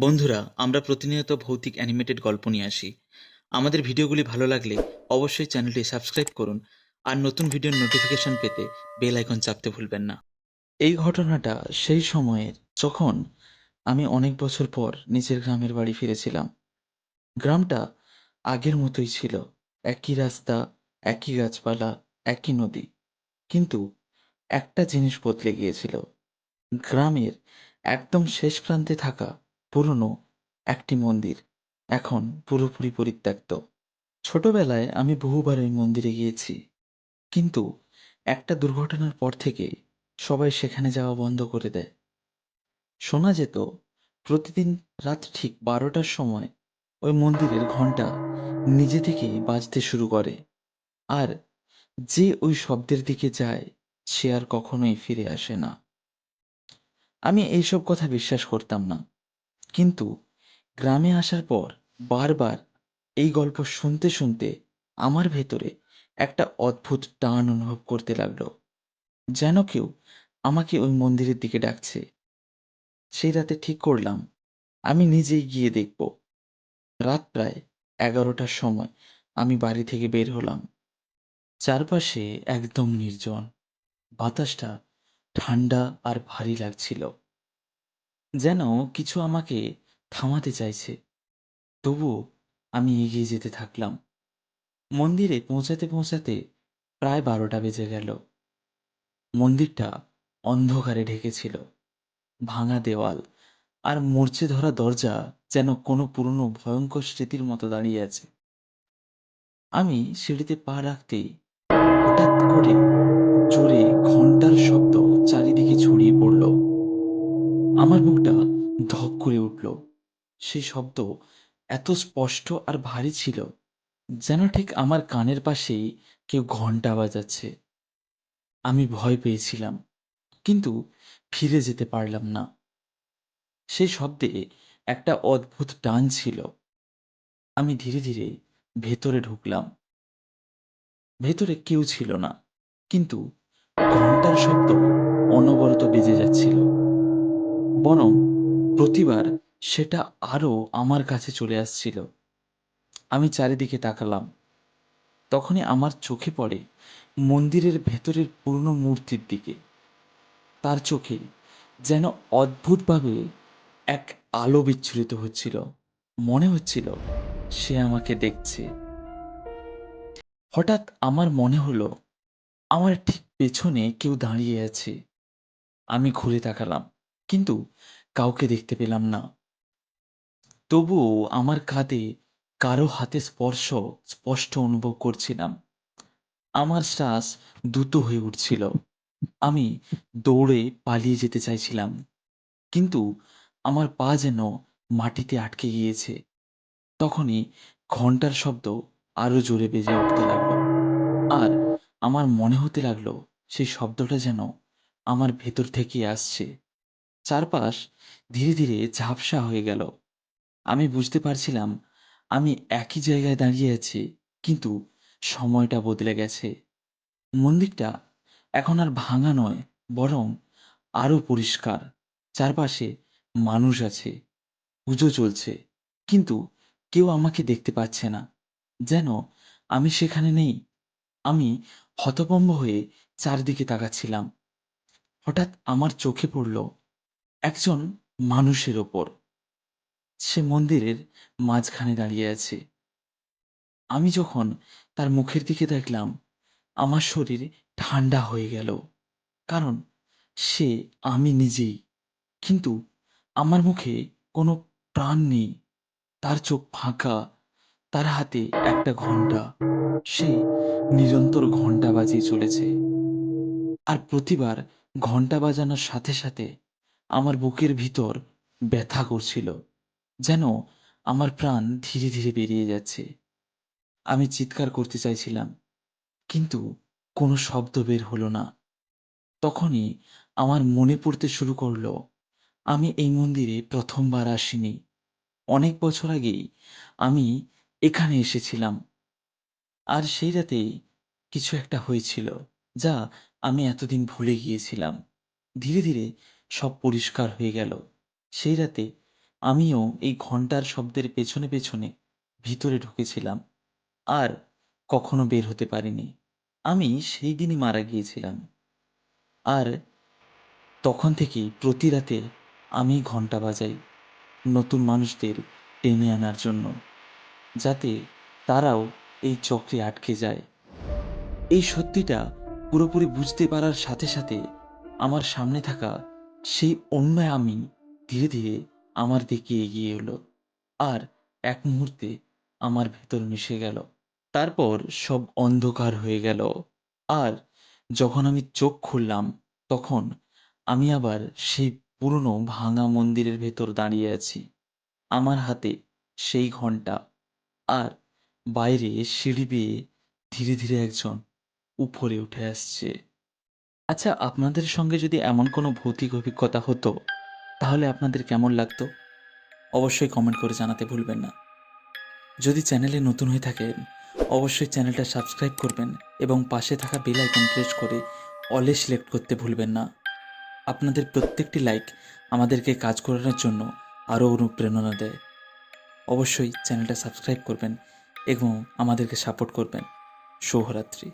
বন্ধুরা, আমরা প্রতিনিয়ত ভৌতিক অ্যানিমেটেড গল্প নিয়ে আসি। আমাদের ভিডিওগুলি ভালো লাগলে অবশ্যই চ্যানেলটি সাবস্ক্রাইব করুন আর নতুন ভিডিওর নোটিফিকেশন পেতে বেল আইকন চাপতে ভুলবেন না। এই ঘটনাটা সেই সময়ের যখন আমি অনেক বছর পর নিজের গ্রামের বাড়ি ফিরেছিলাম। গ্রামটা আগের মতোই ছিল। একই রাস্তা, একই গাছপালা, একই নদী। কিন্তু একটা জিনিস বদলে গিয়েছিল। গ্রামের একদম শেষ প্রান্তে থাকা পুরনো একটি মন্দির এখন পুরোপুরি পরিত্যক্ত। ছোটবেলায় আমি বহুবার ওই মন্দিরে গিয়েছি, কিন্তু একটা দুর্ঘটনার পর থেকে সবাই সেখানে যাওয়া বন্ধ করে দেয়। শোনা যেত প্রতিদিন রাত ঠিক 12টার সময় ওই মন্দিরের ঘন্টা নিজে থেকেই বাজতে শুরু করে, আর যে ওই শব্দের দিকে যায় সে আর কখনোই ফিরে আসে না। আমি এইসব কথা বিশ্বাস করতাম না, কিন্তু গ্রামে আসার পর বারবার এই গল্প শুনতে শুনতে আমার ভেতরে একটা অদ্ভুত টান অনুভব করতে লাগলো, যেন কেউ আমাকে ওই মন্দিরের দিকে ডাকছে। সেই রাতে ঠিক করলাম আমি নিজেই গিয়ে দেখব। রাত প্রায় 11টার সময় আমি বাড়ি থেকে বের হলাম। চারপাশে একদম নির্জন, বাতাসটা ঠান্ডা আর ভারী লাগছিল, যেন কিছু আমাকে থামাতে চাইছে। তবুও আমি এগিয়ে যেতে থাকলাম। মন্দিরে পৌঁছাতে পৌঁছাতে প্রায় 12টা বেজে গেল। মন্দিরটা অন্ধকারে ঢেকেছিল। ভাঙা দেওয়াল আর মরচে ধরা দরজা যেন কোনো পুরনো ভয়ঙ্কর স্মৃতির মতো দাঁড়িয়ে আছে। আমি সিঁড়িতে পা রাখতেই হঠাৎ করে জোরে ঘন্টার শব্দ চারিদিকে ছড়িয়ে পড়ল। আমার বুকটা ধক করে উঠল। সেই শব্দ এত স্পষ্ট আর ভারী ছিল, যেন ঠিক আমার কানের পাশেই কেউ ঘন্টা বাজাচ্ছে। আমি ভয় পেয়েছিলাম, কিন্তু ফিরে যেতে পারলাম না। সেই শব্দে একটা অদ্ভুত টান ছিল। আমি ধীরে ধীরে ভেতরে ঢুকলাম। ভেতরে কেউ ছিল না, কিন্তু ঘন্টার শব্দ অনবরত বেজে যাচ্ছিল। বরং প্রতিবার সেটা আরো আমার কাছে চলে আসছিল। আমি চারিদিকে তাকালাম। তখনই আমার চোখে পড়ে মন্দিরের ভেতরের পুরনো মূর্তির দিকে। তার চোখে যেন অদ্ভুতভাবে এক আলো বিচ্ছুরিত হচ্ছিল। মনে হচ্ছিল সে আমাকে দেখছে। হঠাৎ আমার মনে হলো আমার ঠিক পেছনে কেউ দাঁড়িয়ে আছে। আমি ঘুরে তাকালাম, কিন্তু কাউকে দেখতে পেলাম না। তবুও আমার কাঁধে কারো হাতে স্পর্শ স্পষ্ট অনুভব করছিলাম। আমার শ্বাস দ্রুত হয়ে উঠছিল। আমি দৌড়ে পালিয়ে যেতে চাইছিলাম, কিন্তু আমার পা যেন মাটিতে আটকে গিয়েছে। তখনই ঘন্টার শব্দ আরো জোরে বেজে উঠতে লাগলো, আর আমার মনে হতে লাগলো সেই শব্দটা যেন আমার ভেতর থেকে আসছে। চারপাশ ধীরে ধীরে ঝাপসা হয়ে গেল। আমি বুঝতে পারছিলাম আমি একই জায়গায় দাঁড়িয়ে আছি, কিন্তু সময়টা বদলে গেছে। মন্দিরটা এখন আর ভাঙা নয়, বরং আরো পরিষ্কার। চারপাশে মানুষ আছে, পুজো চলছে, কিন্তু কেউ আমাকে দেখতে পাচ্ছে না। যেন আমি সেখানে নেই। আমি হতভম্ব হয়ে চারদিকে তাকাচ্ছিলাম। হঠাৎ আমার চোখে পড়ল একজন মানুষের ওপর। সে মন্দিরের মাঝখানে দাঁড়িয়ে আছে। আমি যখন তার মুখের দিকে দেখলাম, আমার শরীর ঠান্ডা হয়ে গেল। কারণ সে আমি নিজেই, কিন্তু আমার মুখে কোনো প্রাণ নেই। তার চোখ ফাঁকা, তার হাতে একটা ঘন্টা। সে নিরন্তর ঘন্টা বাজিয়ে চলেছে, আর প্রতিবার ঘন্টা বাজানোর সাথে সাথে আমার বুকের ভিতর ব্যথা করছিল, যেন আমার প্রাণ ধীরে ধীরে বেরিয়ে যাচ্ছে। আমি চিৎকার করতে চাইছিলাম, কিন্তু কোনো শব্দ বের হলো না। তখনই আমার মনে পড়তে শুরু করলো আমি এই মন্দিরে প্রথমবার আসিনি। অনেক বছর আগেই আমি এখানে এসেছিলাম, আর সেই রাতেই কিছু একটা হয়েছিল যা আমি এতদিন ভুলে গিয়েছিলাম। ধীরে ধীরে সব পরিষ্কার হয়ে গেল। সেই রাতে আমিও এই ঘন্টার শব্দের পেছনে পেছনে ভিতরে ঢুকেছিলাম আর কখনো বের হতে পারিনি। আমি সেই দিনই মারা গিয়েছিলাম। আর তখন থেকেই প্রতি রাতে আমি ঘন্টা বাজাই নতুন মানুষদের টেনে আনার জন্য, যাতে তারাও এই চক্রে আটকে যায়। এই সত্যিটা পুরোপুরি বুঝতে পারার সাথে সাথে আমার সামনে থাকা সেই অন্য আমি ধীরে ধীরে আমার দিকে এগিয়ে এলো আর এক মুহূর্তে আমার ভেতর মিশে গেল। তারপর সব অন্ধকার হয়ে গেল। আর যখন আমি চোখ খুললাম তখন আমি আবার সেই পুরনো ভাঙা মন্দিরের ভেতর দাঁড়িয়ে আছি। আমার হাতে সেই ঘন্টা আর বাইরে সিঁড়ি বেয়ে ধীরে ধীরে একজন উপরে উঠে আসছে। আচ্ছা, আপনাদের সঙ্গে যদি এমন কোনো ভৌতিক অভিজ্ঞতা হতো তাহলে আপনাদের কেমন লাগতো? অবশ্যই কমেন্ট করে জানাতে ভুলবেন না। যদি চ্যানেলে নতুন হয়ে থাকেন অবশ্যই চ্যানেলটা সাবস্ক্রাইব করবেন এবং পাশে থাকা বেল আইকন প্রেস করে অলে সিলেক্ট করতে ভুলবেন না। আপনাদের প্রত্যেকটি লাইক আমাদেরকে কাজ করানোর জন্য আরও অনুপ্রেরণা দেয়। অবশ্যই চ্যানেলটা সাবস্ক্রাইব করবেন এবং আমাদেরকে সাপোর্ট করবেন। শুভরাত্রি।